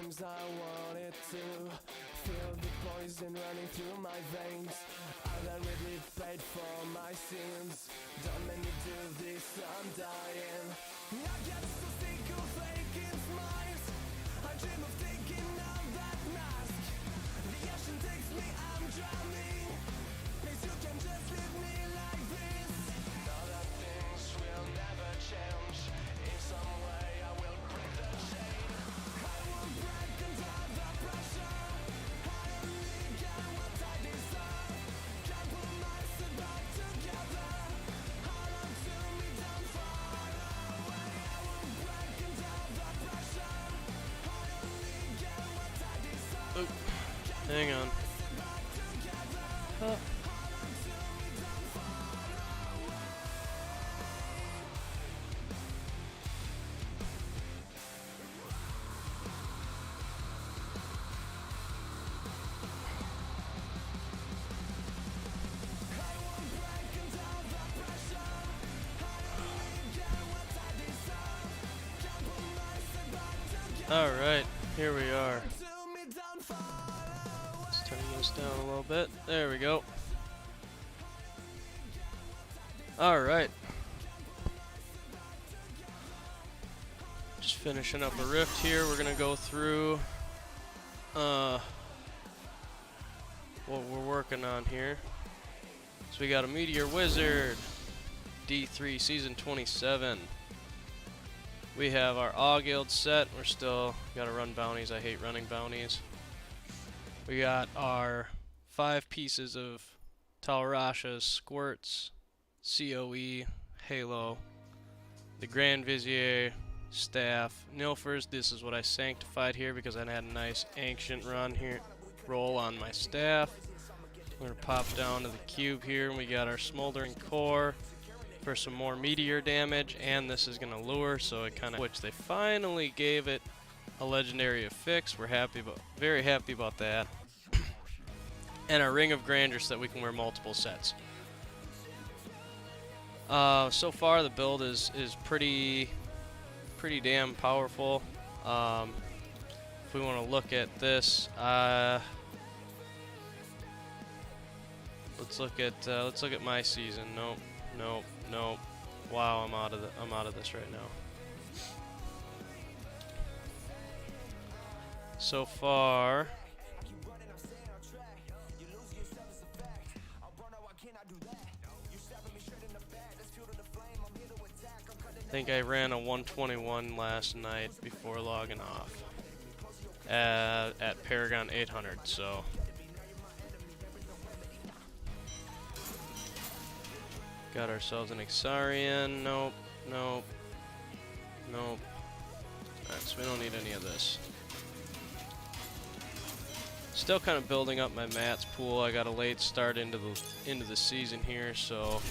Sometimes I wanted to feel the poison running through my veins. I don't really paid for my sins. Don't make me do this, I'm dying. I get so sick of faking smiles. I dream of taking off that mask. The ocean takes me, I'm drowning. Please, you can just leave me like this. Other things will never change. In some way I will break the chain. I won't break under the pressure. I only get what I deserve. Can't pull myself back together. Hold on to me, don't fall away. I won't break under the pressure. I only get what I deserve. Hang on. Alright, here we are. Let's turn this down a little bit. There we go. Alright. Just finishing up a rift here. We're gonna go through what we're working on here. So we got a Meteor Wizard, D3 Season 27. We have our Awe Guild set. We're still gotta run bounties. I hate running bounties. We got our 5 pieces of Talrashas, Squirts, COE, Halo, the Grand Vizier, Staff, Nilfers. This is what I sanctified here because I had a nice ancient run here. Roll on my staff. We're gonna pop down to the cube here, and we got our Smoldering Core for some more meteor damage, and this is gonna lure, so it kind of, which they finally gave it a legendary affix. We're happy about, very happy about that. And our Ring of Grandeur so that we can wear multiple sets. So far the build is pretty damn powerful. If we want to look at this, let's look at my season. Nope. Wow, I'm out of this right now. So far, I think I ran a 121 last night before logging off at Paragon 800. So got ourselves an Ixarian. Nope. Alright, so we don't need any of this. Still kind of building up my mats pool. I got a late start into the season here, so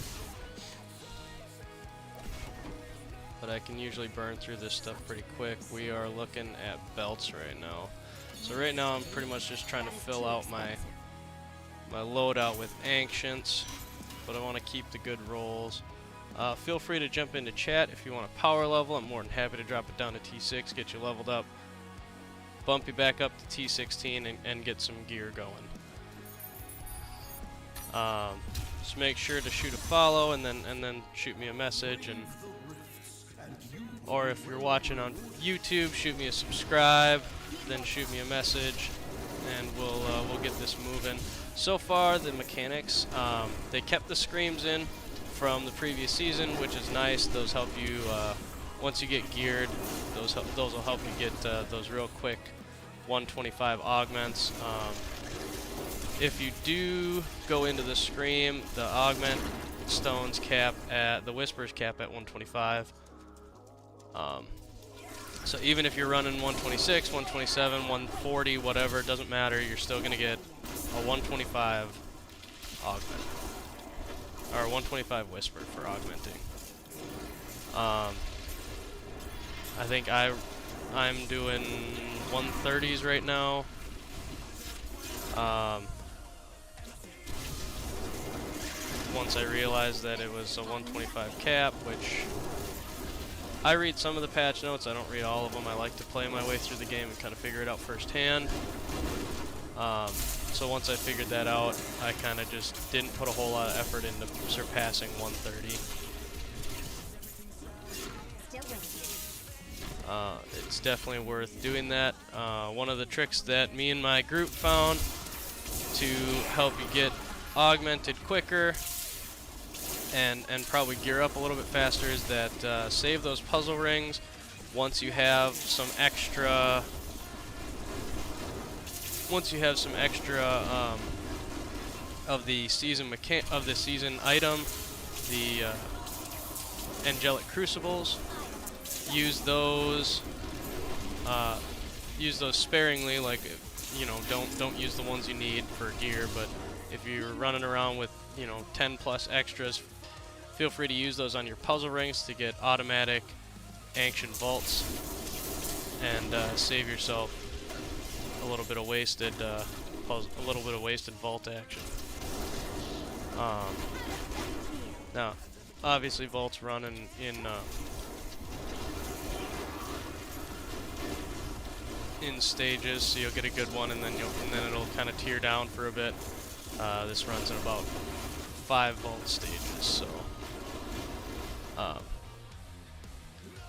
but I can usually burn through this stuff pretty quick. We are looking at belts right now. So right now I'm pretty much just trying to fill out my loadout with ancients, but I want to keep the good rolls. Feel free to jump into chat if you want a power level. I'm more than happy to drop it down to T6, get you leveled up, bump you back up to T16, and get some gear going. Just make sure to shoot a follow and then shoot me a message, and or if you're watching on YouTube, shoot me a subscribe, then shoot me a message, and we'll get this moving. So far, the mechanics, they kept the screams in from the previous season, which is nice. Those help you once you get geared. Those will help you get those real quick 125 augments. If you do go into the scream, the augment stones cap at the whispers cap at 125. So even if you're running 126, 127, 140, whatever, it doesn't matter, you're still going to get a 125 augment. Or 125 whisper for augmenting. I think I'm doing 130s right now. Once I realized that it was a 125 cap, which I read some of the patch notes. I don't read all of them. I like to play my way through the game and kind of figure it out firsthand. So once I figured that out, I kind of just didn't put a whole lot of effort into surpassing 130. It's definitely worth doing that. One of the tricks that me and my group found to help you get augmented quicker and probably gear up a little bit faster is that save those puzzle rings once you have some extra of the season item, the angelic crucibles. Use those sparingly. Like, you know, don't use the ones you need for gear. But if you're running around with 10 plus extras, feel free to use those on your puzzle rings to get automatic ancient vaults and save yourself a little bit of wasted vault action. Now, obviously, vaults run in stages, so you'll get a good one, and then it'll kind of tear down for a bit. This runs in about 5 vault stages, so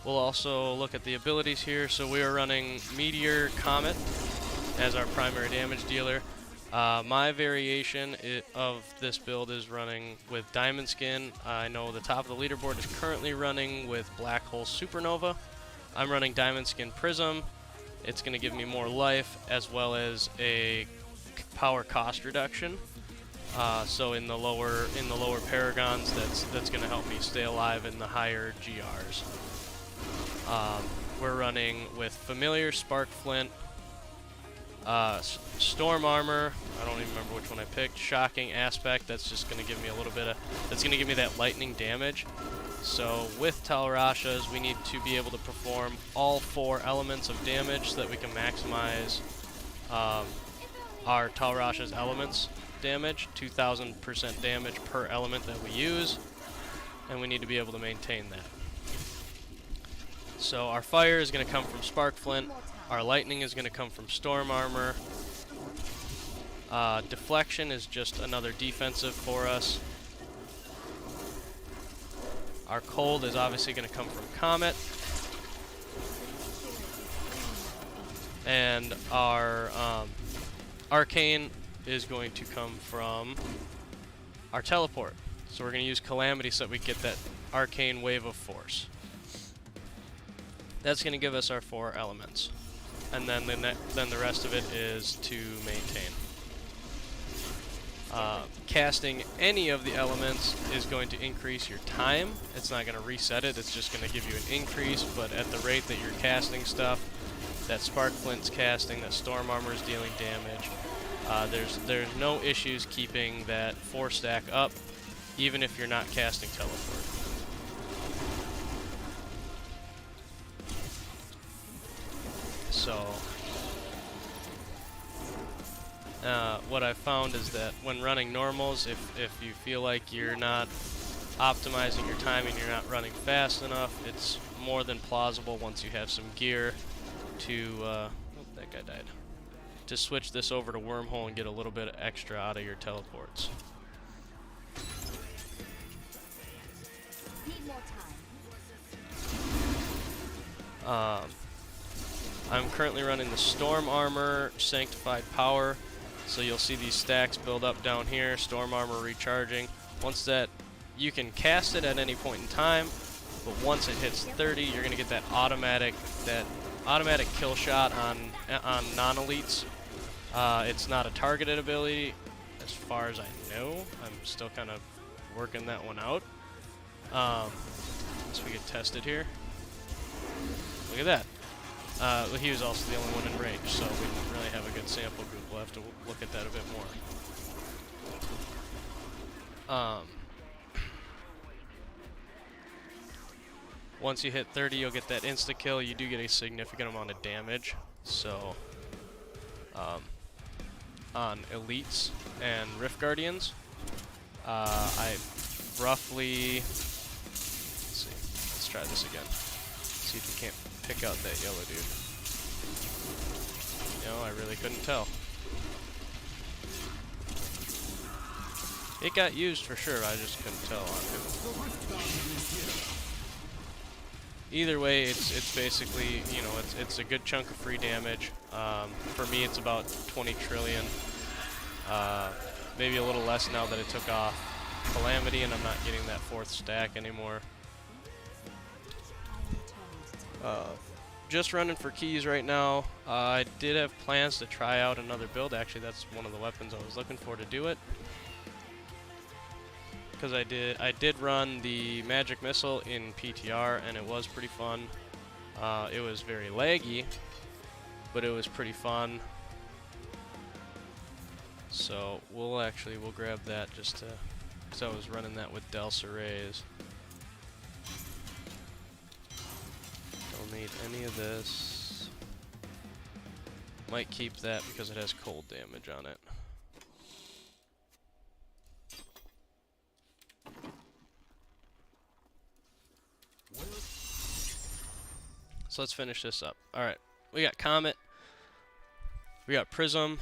we'll also look at the abilities here. So we are running Meteor Comet as our primary damage dealer. My variation of this build is running with Diamond Skin. I know the top of the leaderboard is currently running with Black Hole Supernova. I'm running Diamond Skin Prism. It's going to give me more life as well as a power cost reduction. So in the lower paragons, that's going to help me stay alive in the higher GRs. We're running with Familiar, Spark Flint, Storm Armor. I don't even remember which one I picked. Shocking Aspect. That's just going to give me a little bit of. That's going to give me that lightning damage. So with Talrashas, we need to be able to perform all 4 elements of damage so that we can maximize our Talrashas elements damage, 2,000% damage per element that we use, and we need to be able to maintain that. So our fire is going to come from Spark Flint, our lightning is going to come from Storm Armor, deflection is just another defensive for us. Our cold is obviously going to come from Comet. And our arcane is going to come from our teleport. So we're going to use Calamity so that we get that arcane wave of force. That's going to give us our 4 elements. And then the rest of it is to maintain. Casting any of the elements is going to increase your time. It's not going to reset it, it's just going to give you an increase, but at the rate that you're casting stuff, that Spark Flint's casting, that Storm Armor is dealing damage, there's no issues keeping that 4 stack up, even if you're not casting Teleport. So what I've found is that when running normals, if you feel like you're not optimizing your timing, you're not running fast enough, it's more than plausible once you have some gear to, oh, that guy died, to switch this over to Wormhole and get a little bit extra out of your teleports. I'm currently running the Storm Armor Sanctified Power, so you'll see these stacks build up down here, Storm Armor recharging. Once that, you can cast it at any point in time, but once it hits 30, you're going to get that automatic kill shot on non-elites. It's not a targeted ability, as far as I know. I'm still kind of working that one out. So we get tested here. Look at that. Well, he was also the only one in range, so we didn't really have a good sample group. We'll have to look at that a bit more. Once you hit 30, you'll get that insta-kill. You do get a significant amount of damage. So, on Elites and Rift Guardians, I roughly... Let's see. Let's try this again. see if we can't pick out that yellow dude. No, I really couldn't tell. It got used for sure, I just couldn't tell on him. Either way, it's basically, you know, it's a good chunk of free damage. For me, it's about 20 trillion. Maybe a little less now that it took off Calamity and I'm not getting that 4th stack anymore. Just running for keys right now. I did have plans to try out another build. Actually, that's one of the weapons I was looking for to do it. Because I did run the magic missile in PTR and it was pretty fun. It was very laggy, but it was pretty fun. So we'll grab that just to, because I was running that with Delsa Rays. Don't need any of this. Might keep that because it has cold damage on it. So let's finish this up. Alright, we got Comet, we got Prism,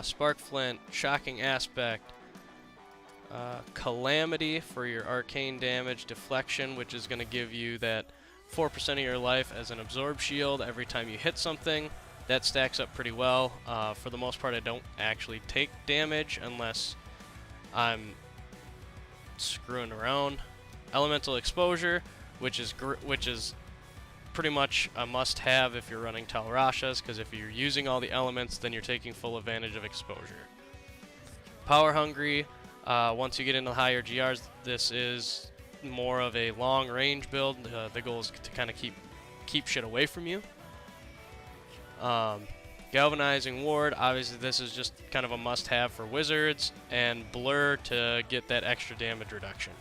Spark Flint, Shocking Aspect, Calamity for your arcane damage, Deflection, which is going to give you that 4% of your life as an absorb shield every time you hit something. That stacks up pretty well. For the most part, I don't actually take damage unless I'm screwing around. Elemental Exposure, which is pretty much a must-have if you're running Talrashas, because if you're using all the elements, then you're taking full advantage of exposure. Power Hungry, once you get into higher GRs, this is more of a long-range build. The goal is to kind of keep shit away from you. Galvanizing Ward, obviously this is just kind of a must-have for wizards, and Blur to get that extra damage reduction.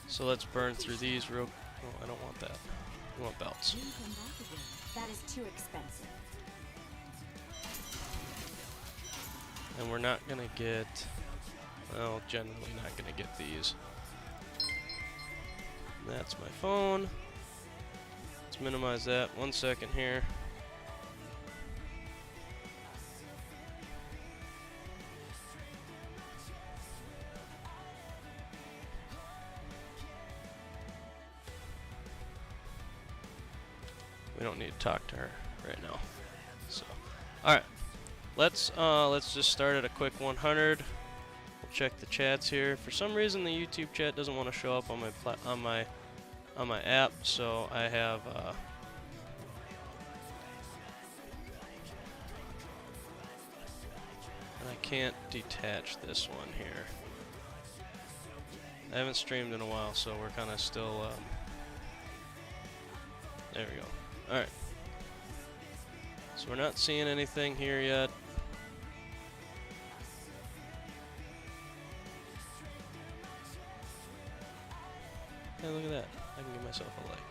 So let's burn through these real. Oh, I don't want that. I want belts. That is too expensive. And we're not gonna get. Well, generally not gonna get these. That's my phone. Let's minimize that. 1 second here. We don't need to talk to her right now. So, all right, let's just start at a quick 100. We'll check the chats here. For some reason, the YouTube chat doesn't want to show up on my app, so I have. And I can't detach this one here. I haven't streamed in a while, so we're kind of still. There we go. Alright. So we're not seeing anything here yet. Hey, look at that. I can give myself a like.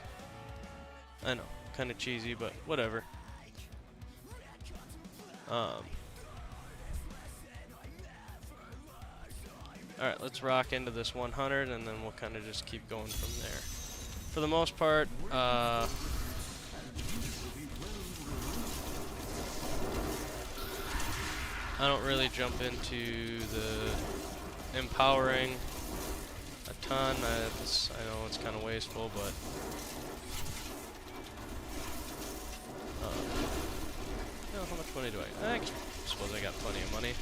I know. Kind of cheesy, but whatever. Alright, let's rock into this 100 and then we'll kind of just keep going from there. For the most part, I don't really jump into the empowering a ton. I know it's kind of wasteful, but how much money do I suppose I got plenty of money.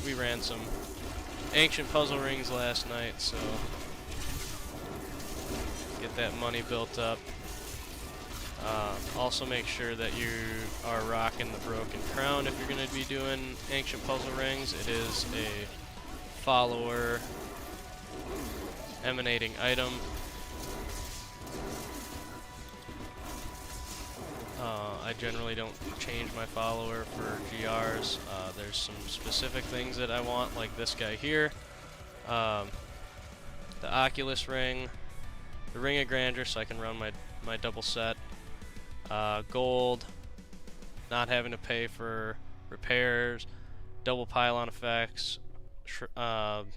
We ran some ancient puzzle rings last night, so get that money built up. Also make sure that you are rocking the Broken Crown if you're going to be doing ancient puzzle rings. It is a follower emanating item. I generally don't change my follower for GRs. There's some specific things that I want, like this guy here. The Oculus ring, the Ring of Grandeur, so I can run my double set. Gold, not having to pay for repairs, double pylon effects,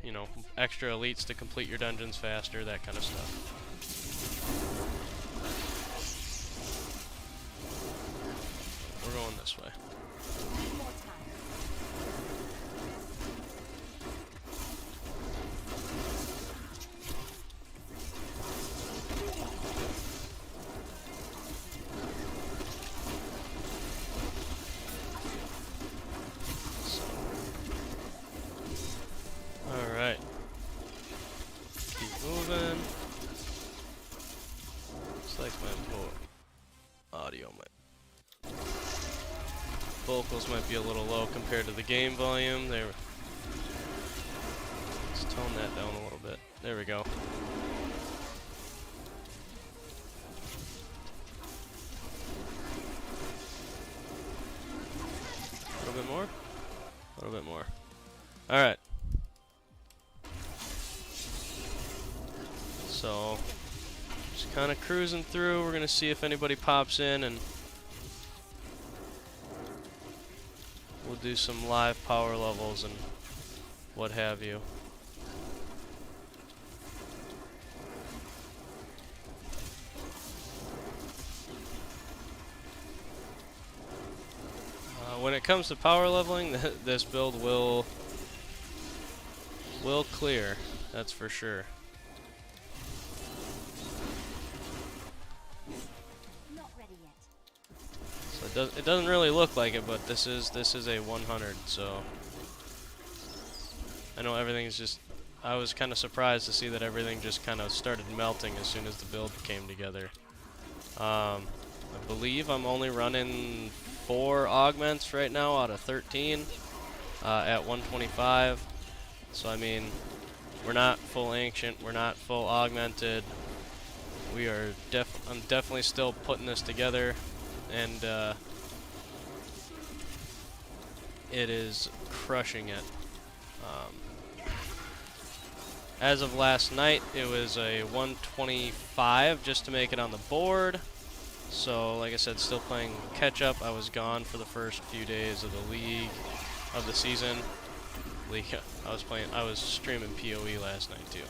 you know, extra elites to complete your dungeons faster, that kind of stuff. We're going this way. Alright. Keep moving. Looks like my audio might. Vocals might be a little low compared to the game volume. There. Let's tone that down a little bit. There we go. A little bit more. A little bit more. All right. So, just kind of cruising through. We're gonna see if anybody pops in, and we'll do some live power levels and what have you. When it comes to power leveling, this build will clear. That's for sure. So it doesn't really look like it, but this is a 100. So I know everything's just. I was kind of surprised to see that everything just kind of started melting as soon as the build came together. I believe I'm only running 4 augments right now out of 13 at 125. So I mean, we're not full ancient, we're not full augmented. We are I'm definitely still putting this together, and it is crushing it. As of last night, it was a 125 just to make it on the board. So, like I said, still playing catch up. I was gone for the first few days of the league, of the season. I was streaming PoE last night too.